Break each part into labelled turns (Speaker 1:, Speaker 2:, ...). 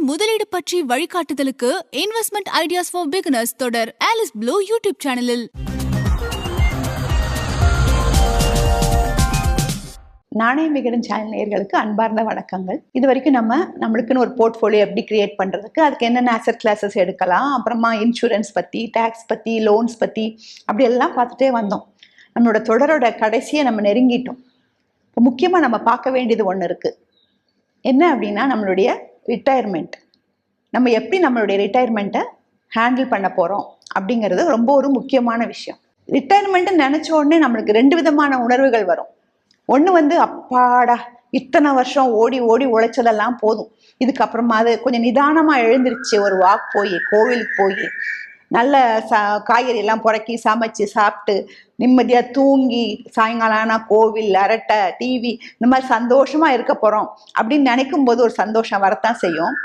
Speaker 1: முதலீடு பற்றி வழிகாட்டுதலுக்கு investment ideas for beginners தொடர் ஆலிஸ் ப்ளூ யூடியூப் சேனலில்.
Speaker 2: நாணய விகடன் சேனல் நேயர்களுக்கு அன்பார்ந்த வணக்கங்கள். இது வரைக்கும் நம்மளுக்குன்னு ஒரு போர்ட்ஃபோலியோ எப்படி கிரியேட் பண்றதுக்கு, அதுக்கு என்னென்ன அசெட் கிளாஸஸ் எடுக்கலாம், அப்புறமா இன்சூரன்ஸ் பத்தி, டாக்ஸ் பத்தி, லோன்ஸ் பத்தி அப்படி எல்லாம் பார்த்துட்டே வந்தோம். நம்மளோட தொடரோட கடைசியை நம்ம நெருங்கிட்டோம். இப்போ முக்கியமாக நம்ம பார்க்க வேண்டியது ஒன்று இருக்கு. என்ன அப்படின்னா, நம்மளுடைய ரிட்டையர்மெண்ட். நம்ம எப்படி நம்மளுடைய ரிட்டையர்மெண்ட்டை ஹேண்டில் பண்ண போகிறோம் அப்படிங்கிறது ரொம்ப ஒரு முக்கியமான விஷயம். ரிட்டையர்மெண்ட்டுன்னு நினச்ச உடனே நம்மளுக்கு ரெண்டு விதமான உணர்வுகள் வரும். ஒன்று அப்பாடா இத்தனை வருஷம் ஓடி ஓடி உழைச்சதெல்லாம் போதும், இதுக்கப்புறமா அது கொஞ்சம் நிதானமாக எழுந்திருச்சு ஒரு வாக் போய் கோவிலுக்கு போய் நல்ல காய்கறி எல்லாம் புறக்கி சமைச்சு சாப்பிட்டு நிம்மதியாக தூங்கி சாயங்காலம் ஆனால் கோவில், அரட்டை, டிவி இந்த மாதிரி சந்தோஷமாக இருக்க போகிறோம் அப்படின்னு நினைக்கும் போது ஒரு சந்தோஷம் வரத்தான் செய்யும்.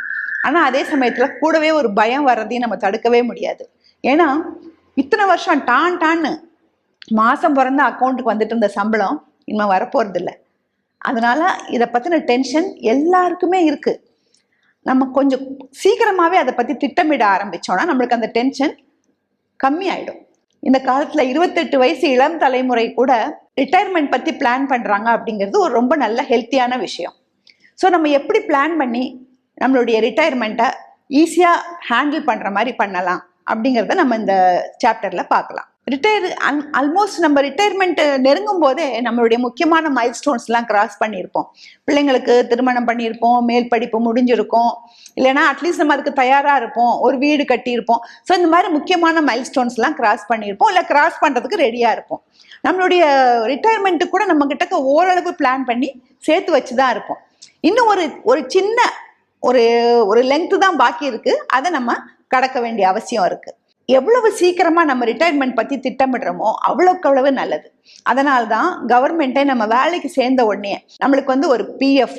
Speaker 2: ஆனால் அதே சமயத்தில் கூடவே ஒரு பயம் வர்றதையும் நம்ம தடுக்கவே முடியாது. ஏன்னா இத்தனை வருஷம் டான்னு மாதம் பிறந்த அக்கௌண்ட்டுக்கு வந்துட்டு இருந்த சம்பளம் இனிமேல் வரப்போகிறது இல்லை. அதனால இதை பற்றின டென்ஷன் எல்லாருக்குமே இருக்குது. நம்ம கொஞ்சம் சீக்கிரமாகவே அதை பற்றி திட்டமிட ஆரம்பித்தோன்னா நம்மளுக்கு அந்த டென்ஷன் கம்மி ஆகிடும். இந்த காலத்தில் 28 வயசு இளம் தலைமுறை கூட ரிட்டையர்மெண்ட் பற்றி பிளான் பண்ணுறாங்க அப்படிங்கிறது ஒரு ரொம்ப நல்ல ஹெல்த்தியான விஷயம். ஸோ நம்ம எப்படி பிளான் பண்ணி நம்மளுடைய ரிட்டையர்மெண்ட்டை ஈஸியாக ஹேண்டில் பண்ணுற மாதிரி பண்ணலாம் அப்படிங்கிறத நம்ம இந்த சாப்டரில் பார்க்கலாம். ஆல்மோஸ்ட் நம்ம ரிட்டையர்மெண்ட் நெருங்கும் போதே நம்மளுடைய முக்கியமான மைல்ஸ்டோன்ஸ்லாம் கிராஸ் பண்ணியிருப்போம். பிள்ளைங்களுக்கு திருமணம் பண்ணியிருப்போம், மேல் படிப்பு முடிஞ்சிருக்கும், இல்லைன்னா அட்லீஸ்ட் நம்ம அதுக்கு தயாராக இருப்போம், ஒரு வீடு கட்டியிருப்போம். ஸோ இந்த மாதிரி முக்கியமான மைல்ஸ்டோன்ஸ்லாம் கிராஸ் பண்ணியிருப்போம், இல்லை கிராஸ் பண்ணுறதுக்கு ரெடியாக இருப்போம். நம்மளுடைய ரிட்டையர்மெண்ட்டு கூட நம்ம கிட்ட ஓரளவு பிளான் பண்ணி சேர்த்து வச்சு தான் இருப்போம். இன்னும் ஒரு சின்ன ஒரு லெங்க்த்து தான் பாக்கி இருக்குது, அதை நம்ம கடக்க வேண்டிய அவசியம் இருக்குது. எவ்வளவு சீக்கிரமா நம்ம ரிட்டையர்மெண்ட் பத்தி திட்டமிடுறோமோ அவ்வளவுக்கு அவ்வளவு நல்லது. அதனால்தான் கவர்மெண்ட்டே நம்ம வேலைக்கு சேர்ந்த உடனே நம்மளுக்கு ஒரு பிஎஃப்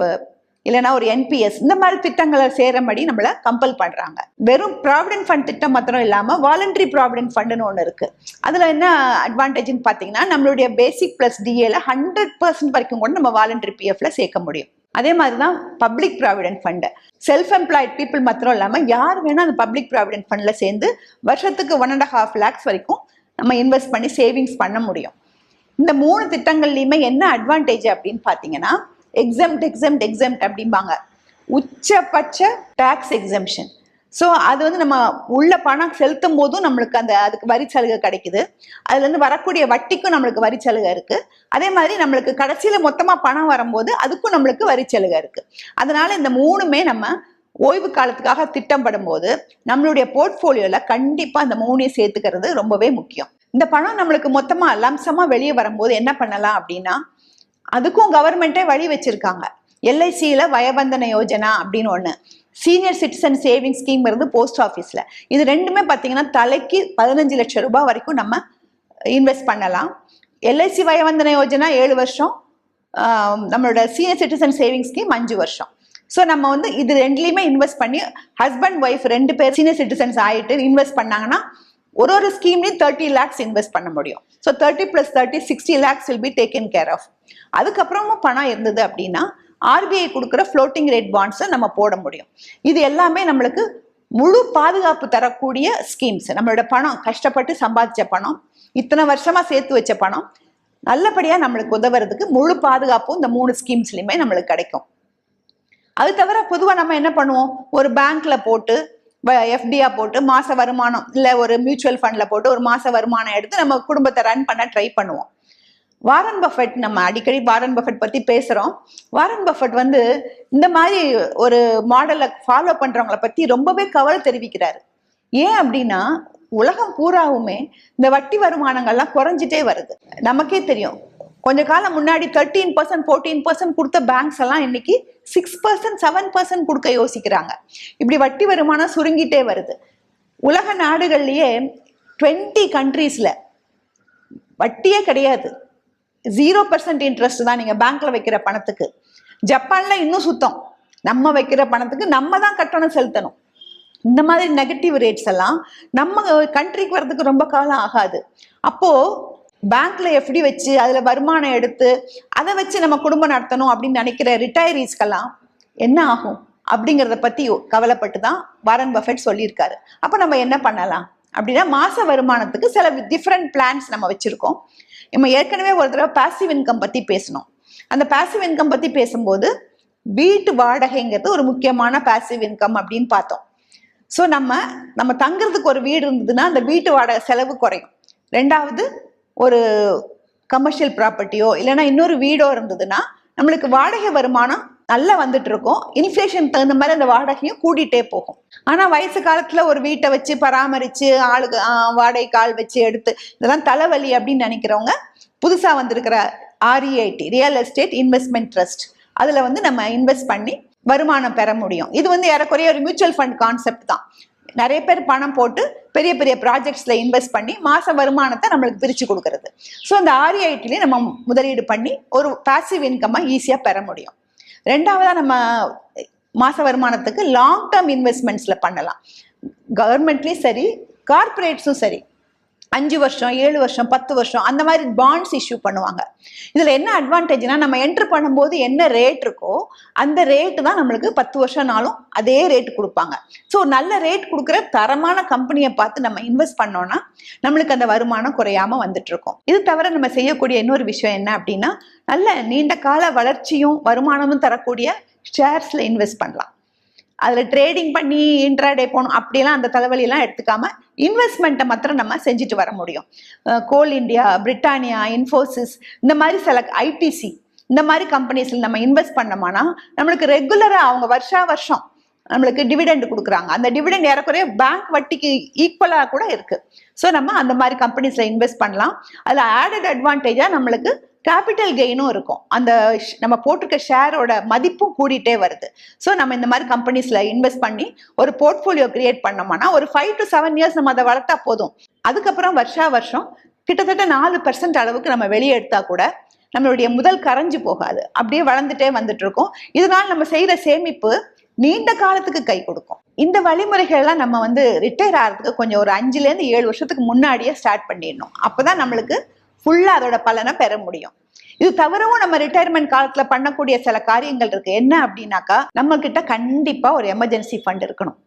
Speaker 2: இல்லைன்னா ஒரு என்பிஎஸ் இந்த மாதிரி திட்டங்களை சேரபடி நம்மளை கம்பல் பண்றாங்க. வெறும் ப்ராவிடென்ட் ஃபண்ட் திட்டம் மாத்திரம் இல்லாம வாலண்டரி ப்ராவிடென்ட் ஃபண்டுன்னு ஒன்று இருக்கு. அதுல என்ன அட்வான்டேஜ்னு பாத்தீங்கன்னா, நம்மளுடைய பேசிக் பிளஸ் டிஏல 100% வரைக்கும் கூட நம்ம வாலண்டரி பிஎஃப்ல சேர்க்க முடியும். அதே மாதிரிதான் public provident fund. Self employed people மாத்திரம் இல்லாமல் யார் வேணால் அந்த பப்ளிக் ப்ராவிடென்ட் ஃபண்டில் சேர்ந்து வருஷத்துக்கு 1.5 lakhs வரைக்கும் நம்ம இன்வெஸ்ட் பண்ணி சேவிங்ஸ் பண்ண முடியும். இந்த 3 திட்டங்கள்லையுமே என்ன அட்வான்டேஜ் அப்படின்னு பார்த்தீங்கன்னா, எக்ஸம்ட் அப்படிம்பாங்க, உச்சபட்ச டாக்ஸ் எக்ஸம்ஷன். ஸோ அது நம்ம உள்ள பணம் செலுத்தும் போதும் நம்மளுக்கு அதுக்கு வரி சலுகை கிடைக்குது. அதுலேருந்து வரக்கூடிய வட்டிக்கும் நம்மளுக்கு வரி சலுகை இருக்குது. அதே மாதிரி நம்மளுக்கு கடைசியில் மொத்தமாக பணம் வரும்போது அதுக்கும் நம்மளுக்கு வரி சலுகை இருக்குது. அதனால இந்த 3மே நம்ம ஓய்வு காலத்துக்காக திட்டப்படும் போது நம்மளுடைய போர்ட்ஃபோலியோவில் கண்டிப்பாக இந்த 3ஐயும் சேர்த்துக்கிறது ரொம்பவே முக்கியம். இந்த பணம் நம்மளுக்கு மொத்தமாக லம்சமாக வெளியே வரும்போது என்ன பண்ணலாம் அப்படின்னா, அதுக்கும் கவர்மெண்ட்டே வழி வச்சிருக்காங்க. எல்ஐசியில் வயபந்தன யோஜனா அப்படின்னு ஒன்று, சீனியர் சிட்டிசன் சேவிங் ஸ்கீம் இருந்து போஸ்ட் ஆஃபீஸில். இது ரெண்டுமே பார்த்தீங்கன்னா தலைக்கு 15 லட்சம் ரூபாய் வரைக்கும் நம்ம இன்வெஸ்ட் பண்ணலாம். எல்ஐசி வயவந்தன யோஜனா 7 வருஷம், நம்மளோட சீனியர் சிட்டிசன் சேவிங் ஸ்கீம் 5 வருஷம். ஸோ நம்ம இது ரெண்டுலையுமே இன்வெஸ்ட் பண்ணி ஹஸ்பண்ட் ஒய்ஃப் 2 பேர் சீனியர் சிட்டிசன்ஸ் ஆகிட்டு இன்வெஸ்ட் பண்ணாங்கன்னா ஒரு ஸ்கீம்லையும் 30 lakhs இன்வெஸ்ட் பண்ண முடியும். So 30 + 30 60 lakhs will be taken care of. அதுக்கப்புறமும் பணம் இருந்தது அப்படின்னா ஆர்பிஐ கொடுக்குற ஃப்ளோட்டிங் ரேட் பாண்ட்ஸை நம்ம போட முடியும். இது எல்லாமே நம்மளுக்கு முழு பாதுகாப்பு தரக்கூடிய ஸ்கீம்ஸ். நம்மளோட பணம், கஷ்டப்பட்டு சம்பாதிச்ச பணம், இத்தனை வருஷமா சேர்த்து வச்ச பணம் நல்லபடியாக நம்மளுக்கு உதவுறதுக்கு முழு பாதுகாப்பும் இந்த 3 ஸ்கீம்ஸ்லையுமே நம்மளுக்கு கிடைக்கும். அது தவிர பொதுவாக நம்ம என்ன பண்ணுவோம், ஒரு பேங்க்ல போட்டு எஃப்டியா போட்டு மாச வருமானம், இல்லை ஒரு மியூச்சுவல் ஃபண்ட்ல போட்டு ஒரு மாச வருமானம் எடுத்து நம்ம குடும்பத்தை ரன் பண்ண ட்ரை பண்ணுவோம். வாரன் பஃபெட், நம்ம அடிக்கடி வாரன் பஃபெட் பத்தி பேசுறோம். வாரன் பஃபெட் இந்த மாதிரி ஒரு மாடலை ஃபாலோ பண்றவங்களை பத்தி ரொம்பவே கவலை தெரிவிக்கிறாரு. ஏன் அப்படின்னா, உலகம் பூராவுமே இந்த வட்டி வருமானங்கள்லாம் குறைஞ்சிட்டே வருது. நமக்கே தெரியும், கொஞ்ச காலம் முன்னாடி 13% 14% கொடுத்த பேங்க்ஸ் எல்லாம் இன்னைக்கு 6% 7% கொடுக்க யோசிக்கிறாங்க. இப்படி வட்டி வருமானம் சுருங்கிட்டே வருது. உலக நாடுகள்லயே 20 கண்ட்ரீஸ்ல வட்டியே கிடையாது, 0% இன்ட்ரெஸ்ட் தான் நீங்க பேங்க்ல வைக்கிற பணத்துக்கு. ஜப்பான்ல இன்னும் சுத்தம், நம்ம வைக்கிற பணத்துக்கு நம்ம தான் கட்டணம் செலுத்தணும். இந்த மாதிரி நெகட்டிவ் ரேட்ஸ் எல்லாம் நம்ம கண்ட்ரிக்கு வர்றதுக்கு ரொம்ப காலம் ஆகாது. அப்போ பேங்க்ல எஃப்டி வச்சு அதுல வருமானம் எடுத்து அதை வச்சு நம்ம குடும்பம் நடத்தணும் அப்படின்னு நினைக்கிற ரிட்டையரீஸ்க்கெல்லாம் என்ன ஆகும்? அப்படிங்கிறத பத்தி கவலைப்பட்டு தான் வாரன் பஃபெட் சொல்லியிருக்காரு. அப்ப நம்ம என்ன பண்ணலாம் அப்படின்னா, மாச வருமானத்துக்கு சில டிஃப்ரெண்ட் பிளான்ஸ் நம்ம வச்சிருக்கோம். நம்ம ஏற்கனவே ஒரு தடவை பாசிவ் இன்கம் பத்தி பேசணும். அந்த பாசிவ் இன்கம் பத்தி பேசும்போது வீட்டு வாடகைங்கிறது ஒரு முக்கியமான பாசிவ் இன்கம் அப்படின்னு பார்த்தோம். ஸோ நம்ம தங்குறதுக்கு ஒரு வீடு இருந்ததுன்னா அந்த வீட்டு வாடகை செலவு குறையும். ரெண்டாவது, ஒரு கமர்ஷியல் ப்ராப்பர்ட்டியோ இல்லைன்னா இன்னொரு வீடோ இருந்ததுன்னா நம்மளுக்கு வாடகை வருமானம் நல்லா வந்துட்டு இருக்கும். இன்ஃப்ளேஷன் தகுந்த மாதிரி அந்த வாடகையும் கூடிட்டே போகும். ஆனா வயசு காலத்துல ஒரு வீட்டை வச்சு பராமரிச்சு ஆளுக்கு வாடகைக்கு ஆள் வச்சு எடுத்து இதெல்லாம் தலைவலி அப்படின்னு நினைக்கிறவங்க புதுசா வந்திருக்கிற REIT, real estate investment trust, அதுல நம்ம இன்வெஸ்ட் பண்ணி வருமானம் பெற முடியும். இது ஏறக்குறைய ஒரு மியூச்சுவல் ஃபண்ட் கான்செப்ட் தான். நிறைய பேர் பணம் போட்டு பெரிய பெரிய ப்ராஜெக்ட்ஸ்ல இன்வெஸ்ட் பண்ணி மாச வருமானத்தை நம்மளுக்கு பிரிச்சு கொடுக்கறது. ஸோ அந்த REITலயே நம்ம முதலீடு பண்ணி ஒரு பாசிவ் இன்கம்மா ஈஸியா பெற முடியும். ரெண்டாவதா நம்ம மாச வருமானத்துக்கு லாங் டேர்ம் இன்வெஸ்ட்மெண்ட்ஸ்ல பண்ணலாம். கவர்மெண்ட்லயும் சரி, கார்பரேட்ஸும் சரி, 5 வருஷம் 7 வருஷம் 10 வருஷம் அந்த மாதிரி பாண்ட்ஸ் இஷ்யூ பண்ணுவாங்க. இதுல என்ன அட்வான்டேஜ்னா, நம்ம என்டர் பண்ணும்போது என்ன ரேட் இருக்கோ அந்த ரேட்டு தான் நம்மளுக்கு 10 வருஷம்னாலும் அதே ரேட் கொடுப்பாங்க. ஸோ நல்ல ரேட் கொடுக்குற தரமான கம்பெனியை பார்த்து நம்ம இன்வெஸ்ட் பண்ணோம்னா நம்மளுக்கு அந்த வருமானம் குறையாம வந்துட்டு இருக்கும். இது தவிர நம்ம செய்யக்கூடிய இன்னொரு விஷயம் என்ன அப்படின்னா, நல்ல நீண்ட கால வளர்ச்சியும் வருமானமும் தரக்கூடிய ஷேர்ஸ்ல இன்வெஸ்ட் பண்ணலாம். அதுல ட்ரேடிங் பண்ணி இன்ட்ராடே போகணும் அப்படியெல்லாம் அந்த தலைவலியெல்லாம் எடுத்துக்காம இன்வெஸ்ட்மெண்ட்டை மாத்திரம் நம்ம செஞ்சுட்டு வர முடியும். கோல் இண்டியா, பிரிட்டானியா, இன்ஃபோசிஸ், இந்த மாதிரி சில ITC இந்த மாதிரி கம்பெனிஸ்ல நம்ம இன்வெஸ்ட் பண்ணோம்னா நம்மளுக்கு ரெகுலரா அவங்க வருஷம் நம்மளுக்கு டிவிடெண்ட் கொடுக்குறாங்க. அந்த டிவிடெண்ட் ஏறக்குறைய பேங்க் வட்டிக்கு ஈக்குவலா கூட இருக்கு. ஸோ நம்ம அந்த மாதிரி கம்பெனிஸ்ல இன்வெஸ்ட் பண்ணலாம். அதுல ஆடட் அட்வான்டேஜா நம்மளுக்கு கேபிட்டல் கெயினும் இருக்கும். அந்த நம்ம போட்டிருக்க ஷேரோட மதிப்பும் கூடிட்டே வருது. ஸோ நம்ம இந்த மாதிரி கம்பெனிஸ்ல இன்வெஸ்ட் பண்ணி ஒரு போர்ட்ஃபோலியோ கிரியேட் பண்ணோம்னா ஒரு 5 to 7 இயர்ஸ் நம்ம அதை வளர்த்தா போதும். அதுக்கப்புறம் வருஷம் கிட்டத்தட்ட 4% அளவுக்கு நம்ம வெளியே எடுத்தா கூட நம்மளுடைய முதல் கரைஞ்சு போகாது, அப்படியே வளர்ந்துட்டே வந்துட்டு இருக்கும். இதனால நம்ம செய்யற சேமிப்பு நீண்ட காலத்துக்கு கை கொடுக்கும். இந்த வழிமுறைகள் எல்லாம் நம்ம ரிட்டையர் ஆகிறதுக்கு கொஞ்சம் ஒரு 5 to 7 வருஷத்துக்கு முன்னாடியே ஸ்டார்ட் பண்ணிடணும். அப்பதான் நம்மளுக்கு ஃபுல்லா அதோட பலனை பெற முடியும். இது தவிரவும் நம்ம ரிட்டையர்மெண்ட் காலத்துல பண்ணக்கூடிய சில காரியங்கள் இருக்கு. என்ன அப்படின்னாக்கா, நம்ம கிட்ட கண்டிப்பா ஒரு எமர்ஜென்சி ஃபண்ட் இருக்கணும்.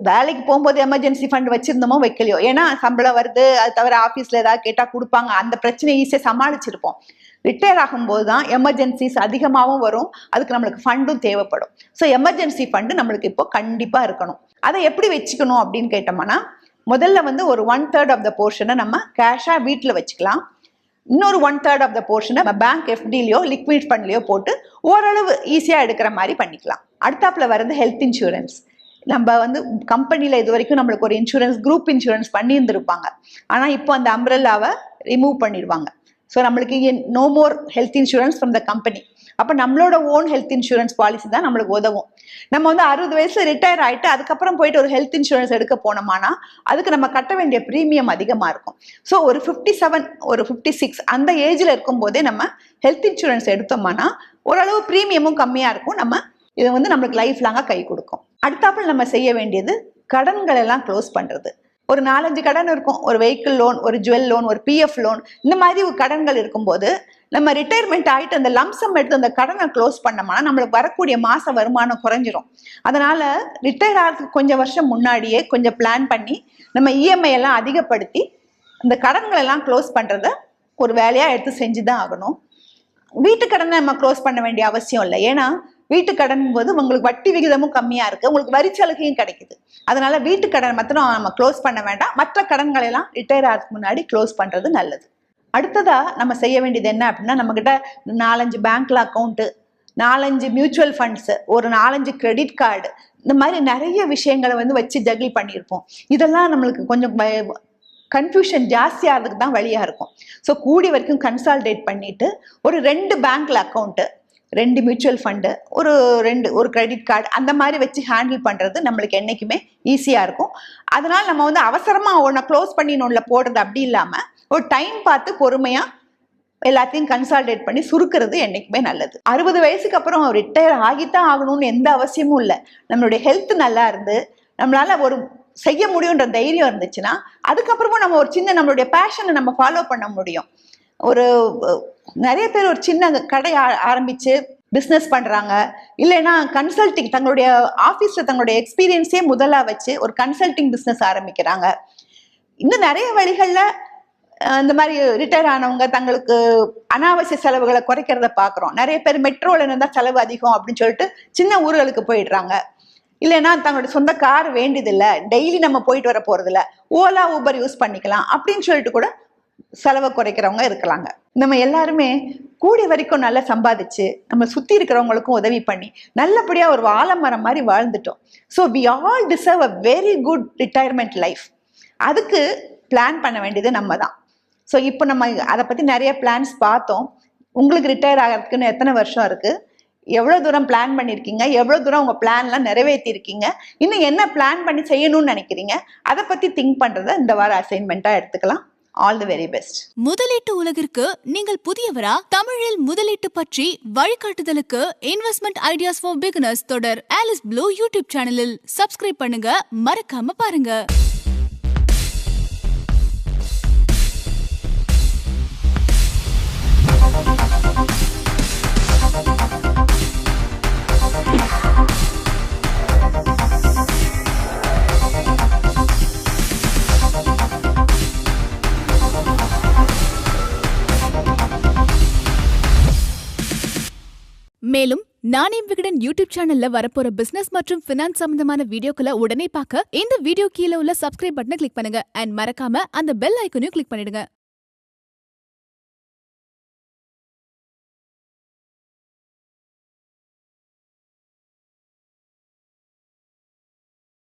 Speaker 2: வேலைக்கு போகும்போது எமர்ஜென்சி ஃபண்ட் வச்சிருந்தோமோ வைக்கலையோ, ஏன்னா சம்பளம் வருது, அது தவிர ஆபீஸ்ல ஏதாவது கேட்டா கொடுப்பாங்க, அந்த பிரச்சனையை ஈஸியா சமாளிச்சிருப்போம். ரிட்டையர் ஆகும்போது தான் எமர்ஜென்சிஸ் அதிகமாகவும் வரும், அதுக்கு நம்மளுக்கு ஃபண்டும் தேவைப்படும். ஸோ எமர்ஜென்சி ஃபண்டு நம்மளுக்கு இப்போ கண்டிப்பா இருக்கணும். அதை எப்படி வச்சுக்கணும் அப்படின்னு கேட்டோம்னா, முதல்ல ஒரு 1/3 ஆஃப் த போர்ஷனை நம்ம கேஷா வீட்டில் வச்சுக்கலாம். இன்னொரு 1/3 ஆஃப் த போர்ஷனை நம்ம பேங்க் FDலயோ லிக்விட் ஃபண்ட்லயோ போட்டு ஓரளவு ஈஸியா எடுக்கிற மாதிரி பண்ணிக்கலாம். அடுத்தாப்புல வரது ஹெல்த் இன்சூரன்ஸ். நம்ம கம்பெனில இது வரைக்கும் நம்மளுக்கு ஒரு இன்சூரன்ஸ், குரூப் இன்சூரன்ஸ் பண்ணி இருந்திருப்பாங்க. ஆனா இப்போ அந்த அம்ப்ரெல்லாவை ரிமூவ் பண்ணிடுவாங்க. ஸோ நம்மளுக்கு no more health insurance from the company. அப்போ நம்மளோட ஓன் ஹெல்த் இன்சூரன்ஸ் பாலிசி தான் நம்மளுக்கு உதவும். நம்ம 60 வயசுல ரிட்டையர் ஆயிட்டு அதுக்கப்புறம் போயிட்டு ஒரு ஹெல்த் இன்சூரன்ஸ் எடுக்க போனோம்னா அதுக்கு நம்ம கட்ட வேண்டிய ப்ரீமியம் அதிகமா இருக்கும். ஸோ ஒரு 57 ஒரு 56 அந்த ஏஜ்ல இருக்கும் போதே நம்ம ஹெல்த் இன்சூரன்ஸ் எடுத்தோம்னா ஓரளவு ப்ரீமியமும் கம்மியா இருக்கும். நம்ம இது நம்மளுக்கு லைஃப் லாங்கா கை கொடுக்கும். அடுத்தாப்புல நம்ம செய்ய வேண்டியது கடன்கள் எல்லாம் க்ளோஸ் பண்றது. ஒரு 4-5 கடன் இருக்கும். ஒரு வெஹிக்கிள் லோன், ஒரு ஜுவல் லோன், ஒரு PF லோன், இந்த மாதிரி கடன்கள் இருக்கும்போது நம்ம ரிட்டையர்மெண்ட் ஆகிட்டு அந்த லம்சம் எடுத்து அந்த கடனை க்ளோஸ் பண்ணோம்னா நம்மளுக்கு வரக்கூடிய மாச வருமானம் குறைஞ்சிரும். அதனால ரிட்டையர் ஆகிறதுக்கு கொஞ்சம் வருஷம் முன்னாடியே கொஞ்சம் பிளான் பண்ணி நம்ம EMI எல்லாம் அதிகப்படுத்தி அந்த கடன்கள் எல்லாம் க்ளோஸ் பண்றத ஒரு வேலையா எடுத்து செஞ்சுதான் ஆகணும். வீட்டு கடனை நம்ம க்ளோஸ் பண்ண வேண்டிய அவசியம் இல்லை. ஏன்னா வீட்டு கடன் போது உங்களுக்கு வட்டி விகிதமும் கம்மியா இருக்கு, உங்களுக்கு வரி சலுகையும் கிடைக்குது. அதனால வீட்டு கடன் மாத்திரம் நம்ம க்ளோஸ் பண்ண வேண்டாம். மற்ற கடன்களை எல்லாம் ரிட்டையர் ஆகிறதுக்கு முன்னாடி க்ளோஸ் பண்றது நல்லது. அடுத்ததா நம்ம செய்ய வேண்டியது என்ன அப்படின்னா, நம்ம கிட்ட 4-5 பேங்க்ல அக்கௌண்ட், 4-5 மியூச்சுவல் ஃபண்ட்ஸ், ஒரு 4-5 கிரெடிட் கார்டு, இந்த மாதிரி நிறைய விஷயங்களை வச்சு ஜகிள் பண்ணியிருப்போம். இதெல்லாம் நம்மளுக்கு கொஞ்சம் கன்ஃபியூஷன் ஜாஸ்தியாகிறதுக்கு தான் வழியா இருக்கும். ஸோ கூடி வரைக்கும் கன்சால்டேட் பண்ணிட்டு ஒரு 2 பேங்க்ல அக்கௌண்ட்டு, 2 மியூச்சுவல் ஃபண்டு, ஒரு கிரெடிட் கார்டு, அந்த மாதிரி வச்சு ஹேண்டில் பண்றது நம்மளுக்கு என்னைக்குமே ஈஸியா இருக்கும். அதனால நம்ம அவசரமா ஒன்றை க்ளோஸ் பண்ணி ஒன்றுல போடுறது அப்படி இல்லாம ஒரு டைம் பார்த்து பொறுமையா எல்லாத்தையும் கன்சால்டேட் பண்ணி சுருக்கிறது என்னைக்குமே நல்லது. 60 வயசுக்கு அப்புறம் ரிட்டையர் ஆகித்தான் ஆகணும்னு எந்த அவசியமும் இல்லை. நம்மளுடைய ஹெல்த் நல்லா இருந்து நம்மளால ஒரு செய்ய முடியுன்ற தைரியம் இருந்துச்சுன்னா அதுக்கப்புறமும் நம்ம ஒரு சின்ன நம்மளுடைய பேஷனை நம்ம ஃபாலோ பண்ண முடியும். நிறைய பேர் ஒரு சின்ன கடை ஆரம்பிச்சு பிஸ்னஸ் பண்றாங்க, இல்லைன்னா கன்சல்டிங் தங்களுடைய ஆஃபீஸ்ல தங்களுடைய எக்ஸ்பீரியன்ஸே முதலா வச்சு ஒரு கன்சல்டிங் பிஸ்னஸ் ஆரம்பிக்கிறாங்க. இன்னும் நிறைய வழிகள்ல இந்த மாதிரி ரிட்டையர் ஆனவங்க தங்களுக்கு அனாவசிய செலவுகளை குறைக்கிறத பாக்குறோம். நிறைய பேர் மெட்ரோல இருந்தா செலவு அதிகம் அப்படின்னு சொல்லிட்டு சின்ன ஊர்களுக்கு போயிடுறாங்க. இல்லைன்னா தங்களுடைய சொந்த கார் வேண்டியதில்ல, டெய்லி நம்ம போயிட்டு வர போறது இல்ல, ஓலா ஊபர் யூஸ் பண்ணிக்கலாம் அப்படின்னு சொல்லிட்டு கூட செலவை குறைக்கிறவங்க இருக்கலாங்க. நம்ம எல்லாருமே கூடிய வரைக்கும் நல்லா சம்பாதிச்சு நம்ம சுத்தி இருக்கிறவங்களுக்கும் உதவி பண்ணி நல்லபடியா ஒரு ஆலமரம் மாதிரி வாழ்ந்துட்டோம். So we all deserve a very good retirement life. அதுக்கு பிளான் பண்ண வேண்டியது நம்ம தான். ஸோ இப்போ நம்ம அதை பத்தி நிறைய பிளான்ஸ் பார்த்தோம். உங்களுக்கு ரிட்டையர் ஆகிறதுக்குன்னு எத்தனை வருஷம் இருக்கு, எவ்வளவு தூரம் பிளான் பண்ணிருக்கீங்க, எவ்வளவு தூரம் உங்க பிளான்லாம் நிறைவேற்றி இருக்கீங்க, இன்னும் என்ன பிளான் பண்ணி செய்யணும்னு நினைக்கிறீங்க, அதை பத்தி திங்க் பண்றதை இந்த வார அசைன்மெண்டா எடுத்துக்கலாம். All the very best.
Speaker 1: முதலீட்டு உலகிற்கு நீங்கள் புதியவரா? தமிழில் முதலீட்டு பற்றி வழிகாட்டுதலுக்கு இன்வெஸ்ட்மெண்ட் ஐடியாஸ் ஃபார் பிகினர்ஸ் தொடர் ஆலிஸ் ப்ளூ யூடியூப் சேனலில் சப்ஸ்கிரைப் பண்ணுங்க, மறக்காம பாருங்க. மேலும் நானே விகடன் யூடியூப் சேனல்ல வரப்போற பிசினஸ் மற்றும் பினான்ஸ் சம்பந்தமான வீடியோக்களை உடனே பார்க்க இந்த வீடியோ கீழே உள்ள சப்ஸ்கிரைப் பட்டனை கிளிக் பண்ணுங்க அண்ட் மறக்காம அந்த பெல் ஐக்கனையும் கிளிக் பண்ணிடுங்க.